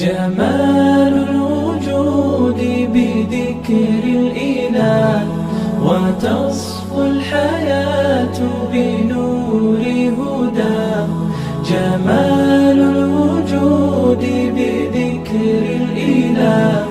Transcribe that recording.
جمال الوجود بذكر الإله، وتصفو الحياة بنور هداه. جمال الوجود بذكر الإله